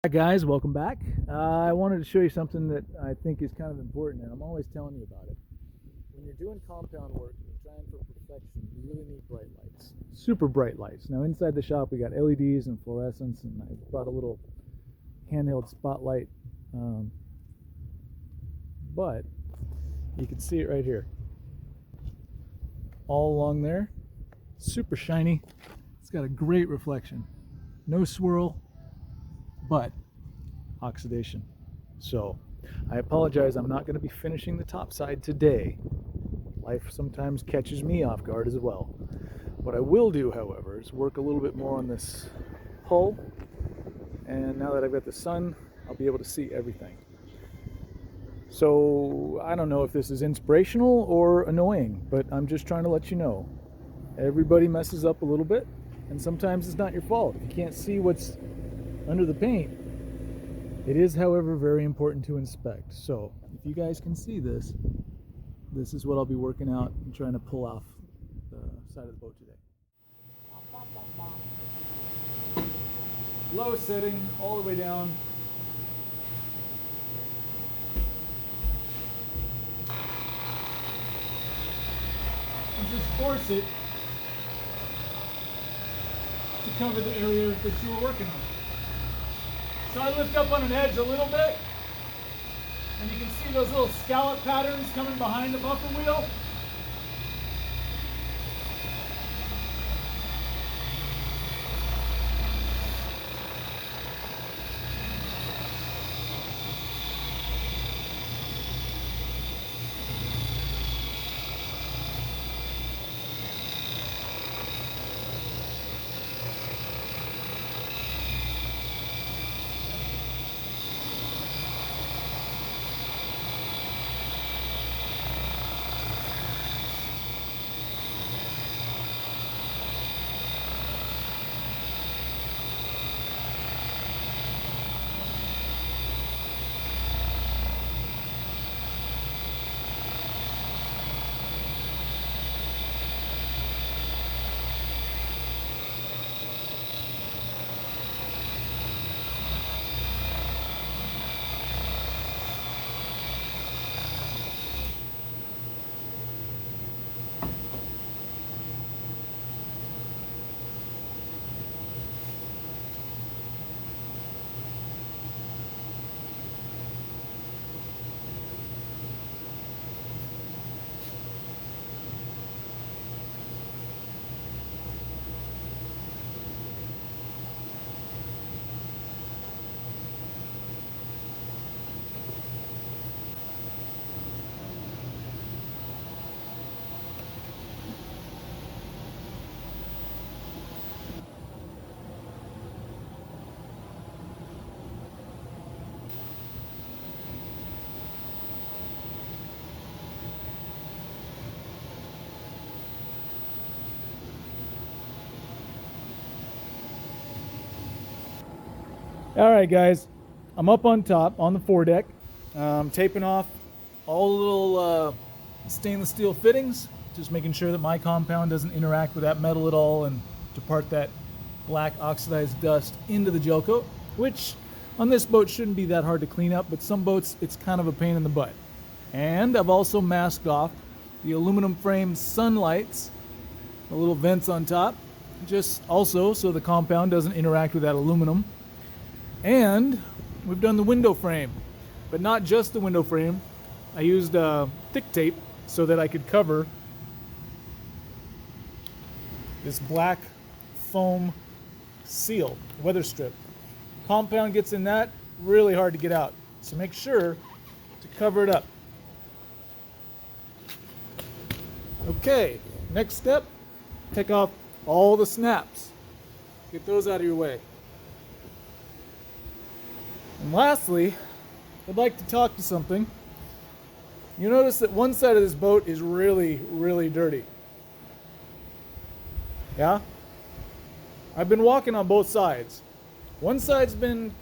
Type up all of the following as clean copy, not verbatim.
Hi guys, welcome back. I wanted to show you something that I think is kind of important, and I'm always telling you about it. When you're doing compound work and you're trying for perfection, you really need bright lights, super bright lights. Now inside the shop we got LEDs and fluorescents, and I brought a little handheld spotlight, um, but you can see it right here, all along there, super shiny. It's got a great reflection, no swirl, but oxidation. So I apologize, I'm not going to be finishing the top side today. Life sometimes catches me off guard as well. What I will do, however, is work a little bit more on this hull, and now that I've got the sun, I'll be able to see everything. So I don't know if this is inspirational or annoying, but I'm just trying to let you know. Everybody messes up a little bit, and sometimes it's not your fault. If you can't see what's under the paint, it is, however, very important to inspect. So if you guys can see this, this is what I'll be working out and trying to pull off the side of the boat today. Low setting all the way down. And just force it to cover the area that you were working on. So I lift up on an edge a little bit, and you can see those little scallop patterns coming behind the buffer wheel. All right, guys, I'm up on top on the foredeck. I'm taping off all the little stainless steel fittings, just making sure that my compound doesn't interact with that metal at all and depart that black oxidized dust into the gel coat, which on this boat shouldn't be that hard to clean up, but some boats it's kind of a pain in the butt. And I've also masked off the aluminum frame sunlights, the little vents on top, just also so the compound doesn't interact with that aluminum. And we've done the window frame, but not just the window frame. I used thick tape so that I could cover this black foam seal, weather strip. Compound gets in that, really hard to get out. So make sure to cover it up. Okay, next step, take off all the snaps. Get those out of your way. And lastly, I'd like to talk to something. You notice that one side of this boat is really, really dirty. Yeah? I've been walking on both sides. One side's been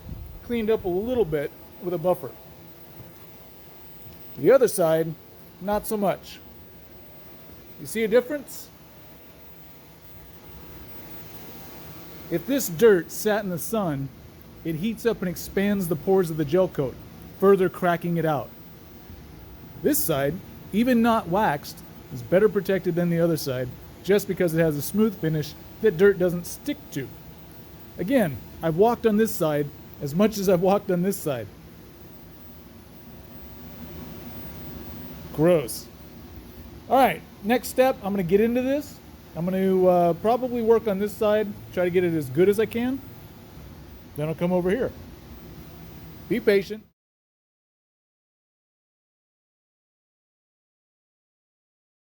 cleaned up a little bit with a buffer. The other side, not so much. You see a difference? If this dirt sat in the sun it heats up and expands the pores of the gel coat, further cracking it out. This side, even not waxed, is better protected than the other side just because it has a smooth finish that dirt doesn't stick to. Again, I've walked on this side as much as I've walked on this side. Gross. All right, next step, I'm going to get into this. I'm going to probably work on this side, try to get it as good as I can. Then I'll come over here. Be patient.